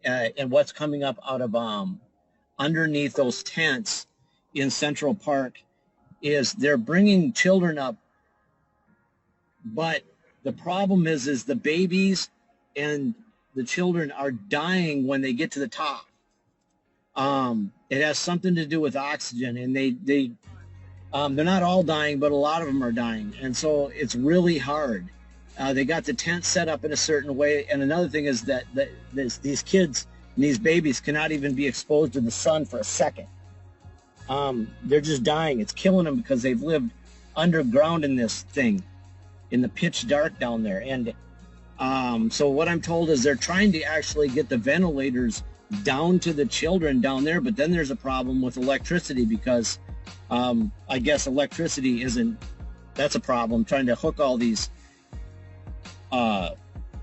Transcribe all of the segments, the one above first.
and what's coming up out of underneath those tents in Central Park is they're bringing children up, but the problem is the babies and the children are dying when they get to the top. It has something to do with oxygen, and they're not all dying, but a lot of them are dying, and so it's really hard. They got the tent set up in a certain way, and another thing is that these kids and these babies cannot even be exposed to the sun for a second. They're just dying. It's killing them because they've lived underground in this thing, in the pitch dark down there. And so what I'm told is they're trying to actually get the ventilators down to the children down there, but then there's a problem with electricity because I guess electricity that's a problem, trying to hook all these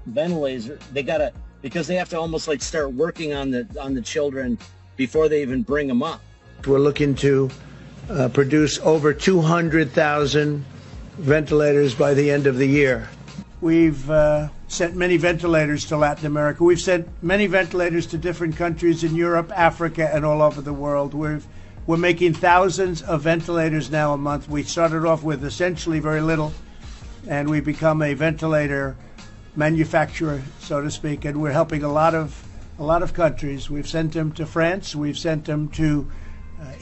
ventilators. Because they have to almost like start working on the children before they even bring them up. We're looking to produce over 200,000 ventilators by the end of the year. We've sent many ventilators to Latin America. We've sent many ventilators to different countries in Europe, Africa, and all over the world. We're making thousands of ventilators now a month. We started off with essentially very little, and we've become a ventilator manufacturer, so to speak, and we're helping a lot of countries. We've sent them to France. We've sent them to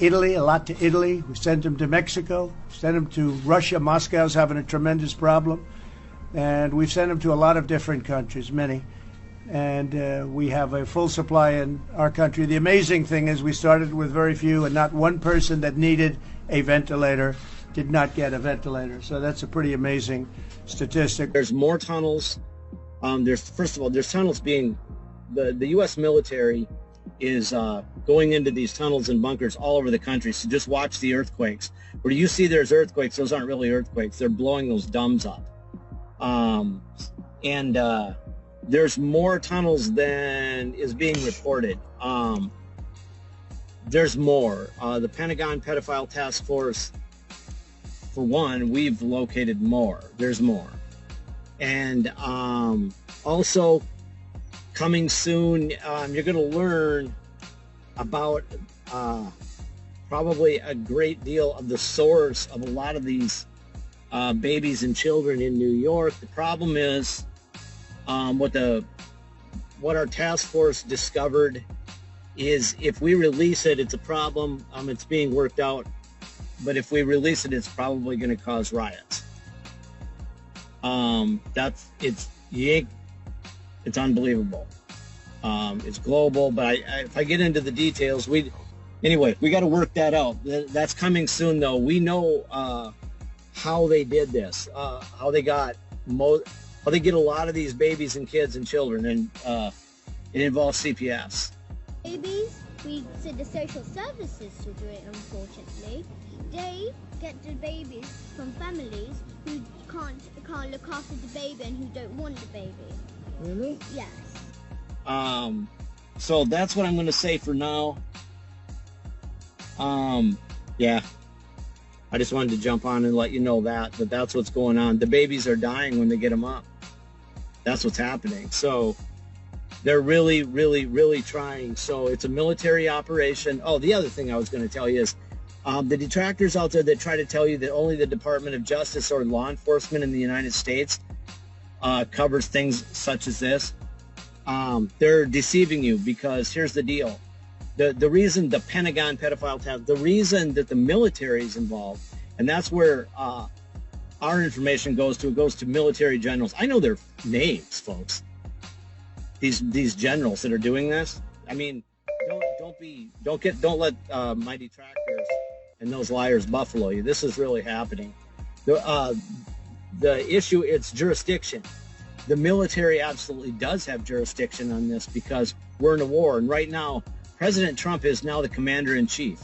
Italy, a lot to Italy. We've sent them to Mexico. We've sent them to Russia. Moscow's having a tremendous problem. And we've sent them to a lot of different countries, many. And we have a full supply in our country. The amazing thing is we started with very few, and not one person that needed a ventilator did not get a ventilator. So that's a pretty amazing statistic. There's more tunnels. First of all, there's tunnels being, the U.S. military is going into these tunnels and bunkers all over the country. So just watch the earthquakes. Where you see there's earthquakes, those aren't really earthquakes. They're blowing those domes up. There's more tunnels than is being reported. There's more. The Pentagon Pedophile Task Force, for one, we've located more. There's more. And also coming soon, you're going to learn about probably a great deal of the source of a lot of these babies and children in New York. The problem is what our task force discovered is if we release it, it's a problem. It's being worked out, but if we release it, it's probably going to cause riots. It's unbelievable. It's global, but if I get into the details, we got to work that out. That's coming soon, though. We know how they did this, how they get a lot of these babies and kids and children, and it involves CPS. Babies, we said the social services will do it, unfortunately. They get the babies from families who can't look after the baby and who don't want the baby. Really? Yes. So that's what I'm going to say for now. Yeah. I just wanted to jump on and let you know that's what's going on. The babies are dying when they get them up. That's what's happening. So they're really, really, really trying. So it's a military operation. Oh, the other thing I was going to tell you is the detractors out there that try to tell you that only the Department of Justice or law enforcement in the United States covers things such as this. They're deceiving you, because here's the deal. The reason the Pentagon pedophile task, the reason that the military is involved, and that's where our information goes to. It goes to military generals. I know their names, folks. These generals that are doing this. I mean, don't let my detractors and those liars buffalo you. This is really happening. The issue, it's jurisdiction. The military absolutely does have jurisdiction on this because we're in a war, and right now President Trump is now the commander-in-chief,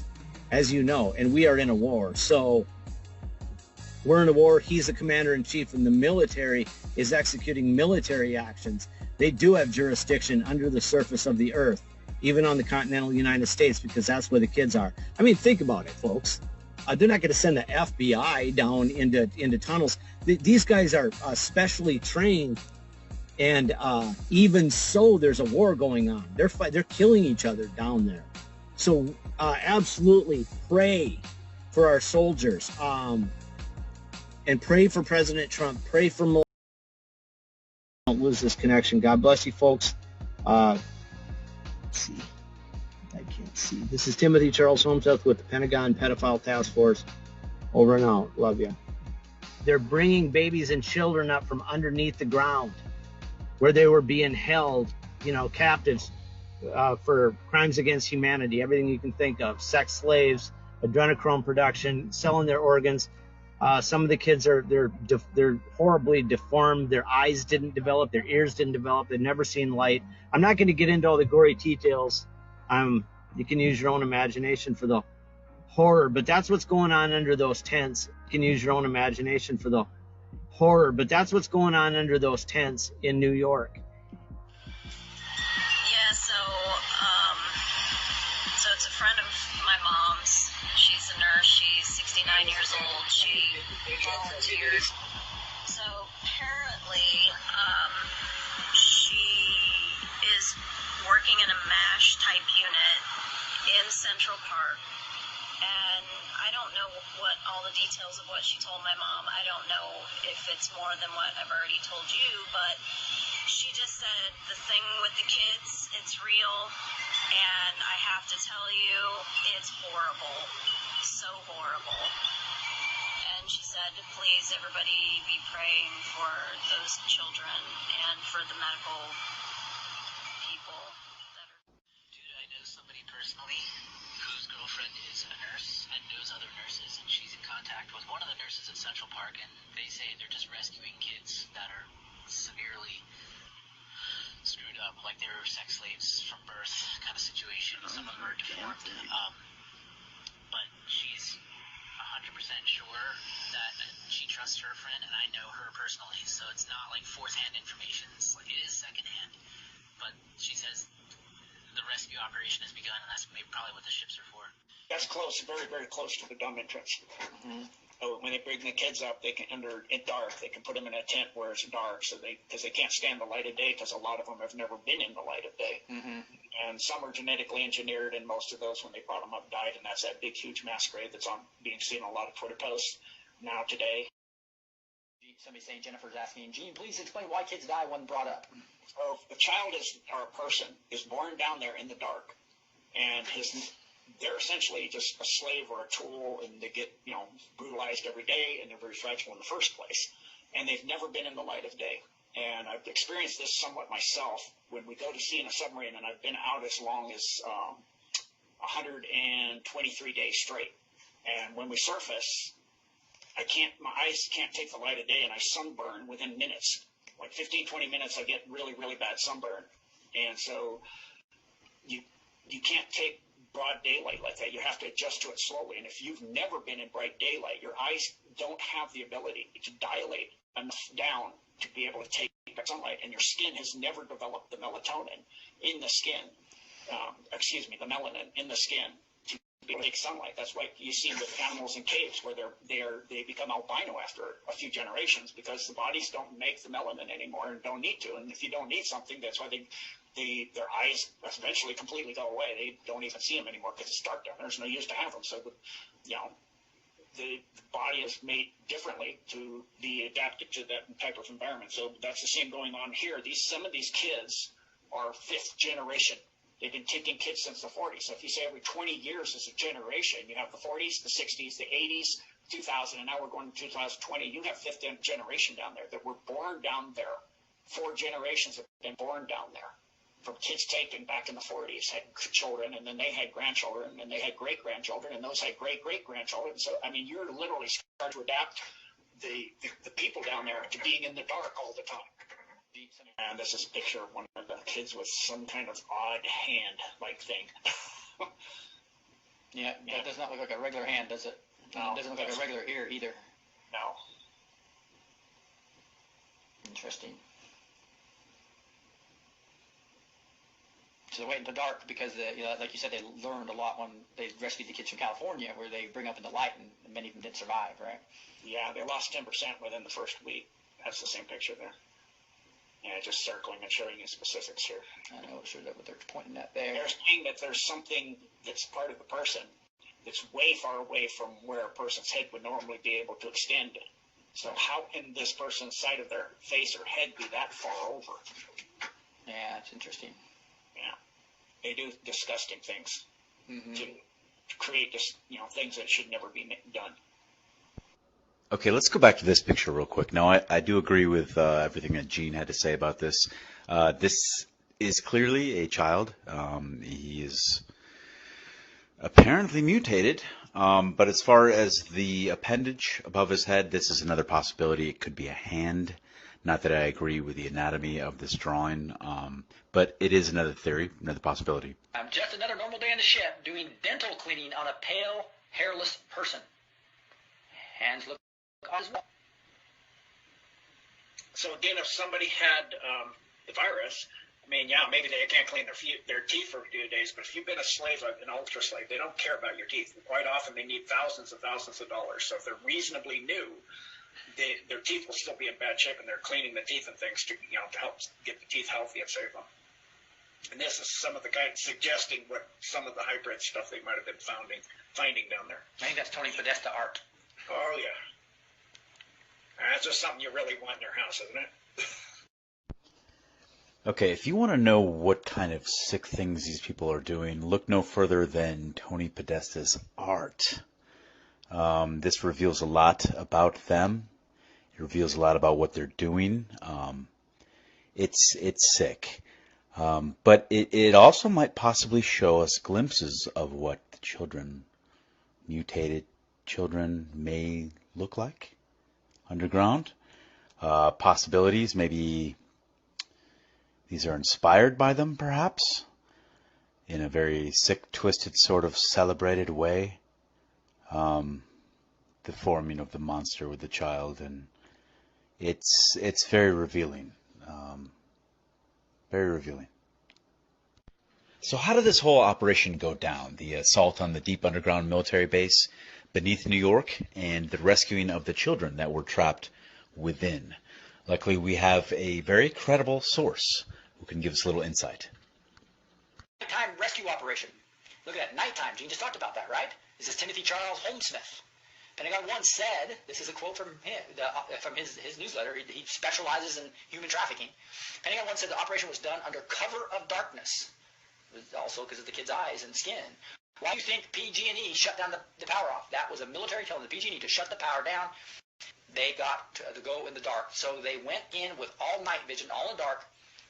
as you know, and we are in a war. So we're in a war. He's the commander-in-chief, and the military is executing military actions. They do have jurisdiction under the surface of the earth, even on the continental United States, because that's where the kids are. I mean, think about it, folks. They're not going to send the FBI down into tunnels. These guys are specially trained And even so, there's a war going on. They're killing each other down there. So absolutely pray for our soldiers, and pray for President Trump. Pray for Melania. Don't lose this connection. God bless you, folks. Let's see. I can't see. This is Timothy Charles Holmseth with the Pentagon Pedophile Task Force. Over and out. Love you. They're bringing babies and children up from underneath the ground where they were being held, captives for crimes against humanity, everything you can think of, sex slaves, adrenochrome production, selling their organs. Some of the kids they're horribly deformed. Their eyes didn't develop, their ears didn't develop. They've never seen light. I'm not going to get into all the gory details. You can use your own imagination for the horror, but that's what's going on under those tents. You can use your own imagination for the horror, but that's what's going on under those tents in New York. Yeah, so it's a friend of my mom's. She's a nurse. She's 69 years old. She volunteered. So apparently, she is working in a MASH type unit in Central Park. And I don't know what all the details of what she told my mom. I don't know if it's more than what I've already told you, but she just said the thing with the kids, it's real, and I have to tell you, it's horrible. So horrible. And she said, please, everybody be praying for those children and for the medical people that are... Dude, I know somebody personally whose girlfriend is a nurse and knows other nurses, and she's in contact with one of the nurses at Central Park, and they say they're just rescuing kids that are severely screwed up, like they're sex slaves from birth kind of situation. Some of them are deformed. But she's 100% sure that she trusts her friend, and I know her personally, so it's not like fourth-hand information. It is second-hand. But she says the rescue operation has begun, and that's maybe probably what the ships are for. That's close, very, very close to the dumb entrance. Mm-hmm. When they bring the kids up, they can in dark. They can put them in a tent where it's dark, because they can't stand the light of day, because a lot of them have never been in the light of day. Mm-hmm. And some are genetically engineered, and most of those, when they brought them up, died. And that's that big, huge mass grave that's being seen on a lot of Twitter posts now today. Somebody saying, Jennifer's asking, Gene, please explain why kids die when brought up. So if a child or a person is born down there in the dark, and they're essentially just a slave or a tool, and they get, brutalized every day, and they're very fragile in the first place. And they've never been in the light of day. And I've experienced this somewhat myself when we go to sea in a submarine, and I've been out as long as 123 days straight. And when we surface, my eyes can't take the light of day, and I sunburn within minutes. Like 15, 20 minutes, I get really, really bad sunburn. And so you can't take broad daylight like that. You have to adjust to it slowly. And if you've never been in bright daylight, your eyes don't have the ability to dilate enough down to be able to take sunlight, and your skin has never developed the melatonin in the skin, the melanin in the skin to be able to take sunlight. That's why you see with animals in caves where they become albino after a few generations, because the bodies don't make the melanin anymore and don't need to. And if you don't need something, that's why their eyes eventually completely go away. They don't even see them anymore because it's dark down there. There's no use to have them. So, the body is made differently to be adapted to that type of environment. So that's the same going on here. Some of these kids are fifth generation. They've been taking kids since the 40s. So if you say every 20 years is a generation, you have the 40s, the 60s, the 80s, 2000, and now we're going to 2020. You have fifth generation down there that were born down there. 4 generations have been born down there. From kids taken back in the 40s, had children, and then they had grandchildren, and they had great-grandchildren, and those had great-great-grandchildren. So, you're literally starting to adapt the people down there to being in the dark all the time. And this is a picture of one of the kids with some kind of odd hand-like thing. Yeah, that does not look like a regular hand, does it? No. It doesn't look like a regular ear either. No. Interesting. So they wait in the dark because, like you said, they learned a lot when they rescued the kids from California, where they bring up in the light, and many of them didn't survive, right? Yeah, they lost 10% within the first week. That's the same picture there. And just circling and showing you specifics here. I know sure that what they're pointing at there. They're saying that there's something that's part of the person that's way far away from where a person's head would normally be able to extend. So how can this person's side of their face or head be that far over? Yeah, it's interesting. Yeah, they do disgusting things to create just things that should never be done. Okay, let's go back to this picture real quick. Now, I do agree with everything that Gene had to say about this. This is clearly a child. He is apparently mutated, but as far as the appendage above his head, this is another possibility. It could be a hand. Not that I agree with the anatomy of this drawing, but it is another theory, another possibility. Just another normal day in the ship doing dental cleaning on a pale, hairless person. Hands look as well. So again, if somebody had the virus, I mean, yeah, maybe they can't clean their teeth for a few days, but if you've been a slave, an ultra slave, they don't care about your teeth. Quite often they need thousands of dollars. So if they're reasonably new, their teeth will still be in bad shape, and they're cleaning the teeth and things to help get the teeth healthy and save them. And this is some of the guys suggesting what some of the hybrid stuff they might have been finding down there. I think that's Tony Podesta art. Oh, yeah. That's just something you really want in your house, isn't it? Okay, if you want to know what kind of sick things these people are doing, look no further than Tony Podesta's art. This reveals a lot about them. It reveals a lot about what they're doing. It's sick. But it also might possibly show us glimpses of what the children, mutated children, may look like underground. Possibilities, maybe these are inspired by them, perhaps, in a very sick, twisted, sort of celebrated way. The forming of the monster with the child, and it's very revealing. Very revealing. So how did this whole operation go down? The assault on the deep underground military base beneath New York and the rescuing of the children that were trapped within. Luckily, we have a very credible source who can give us a little insight. Nighttime rescue operation. Look at that, nighttime. Gene just talked about that, right? This is Timothy Charles Holmesmith. Pentagon once said, this is a quote from him, from his newsletter, he specializes in human trafficking. Pentagon once said the operation was done under cover of darkness, also because of the kids' eyes and skin. Why do you think PG&E shut down the power off? That was a military telling the PG&E to shut the power down. They got to go in the dark. So they went in with all night vision, all in the dark.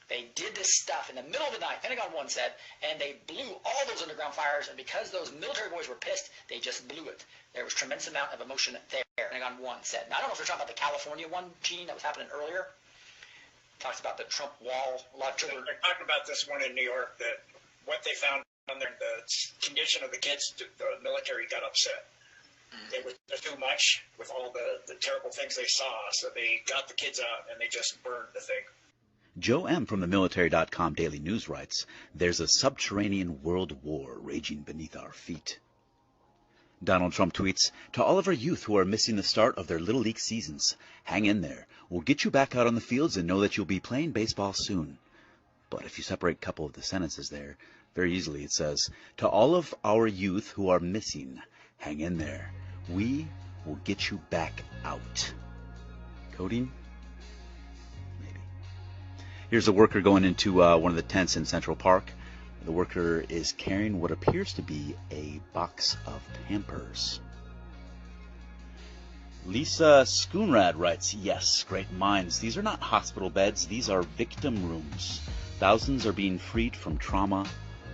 They did this stuff in the middle of the night, Pentagon once said, and they blew all those underground fires, and because those military boys were pissed, they just blew it. There was a tremendous amount of emotion there, Pentagon once said. Now, I don't know if they're talking about the California one, Gene, that was happening earlier. Talks about the Trump wall. A lot of children. They're talking about this one in New York, that what they found on there, the condition of the kids, the military got upset. It was too much with all the terrible things they saw, so they got the kids out and they just burned the thing. Joe M. from the Military.com Daily News writes, "There's a subterranean world war raging beneath our feet." Donald Trump tweets, "To all of our youth who are missing the start of their Little League seasons, hang in there. We'll get you back out on the fields and know that you'll be playing baseball soon." But if you separate a couple of the sentences there, very easily it says, "To all of our youth who are missing, hang in there. We will get you back out." Coding? Maybe. Here's a worker going into one of the tents in Central Park. The worker is carrying what appears to be a box of Pampers. Lisa Schoonrad writes, "Yes, great minds. These are not hospital beds. These are victim rooms. Thousands are being freed from trauma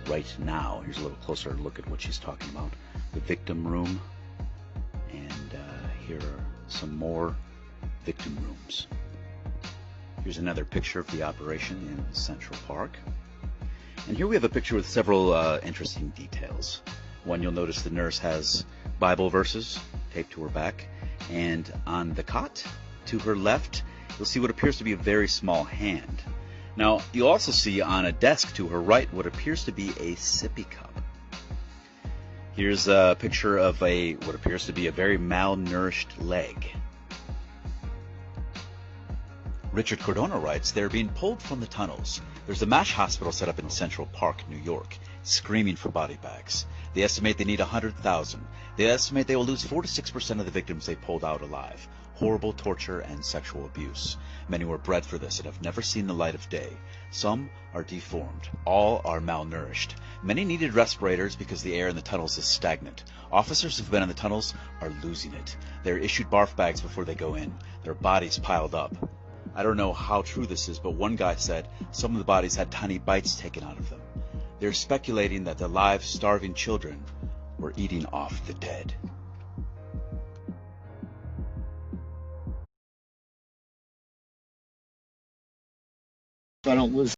right now." Here's a little closer look at what she's talking about. The victim room. And here are some more victim rooms. Here's another picture of the operation in Central Park. And here we have a picture with several interesting details. One, you'll notice the nurse has Bible verses taped to her back. And on the cot to her left, you'll see what appears to be a very small hand. Now, you'll also see on a desk to her right what appears to be a sippy cup. Here's a picture of what appears to be a very malnourished leg. Richard Cordona writes, they're being pulled from the tunnels. There's a MASH hospital set up in Central Park, New York, screaming for body bags. They estimate they need 100,000. They estimate they will lose 4 to 6% of the victims they pulled out alive. Horrible torture and sexual abuse. Many were bred for this and have never seen the light of day. Some are deformed. All are malnourished. Many needed respirators because the air in the tunnels is stagnant. Officers who've been in the tunnels are losing it. They're issued barf bags before they go in. Their bodies piled up. I don't know how true this is, but one guy said some of the bodies had tiny bites taken out of them. They're speculating that the live, starving children were eating off the dead. So I don't lose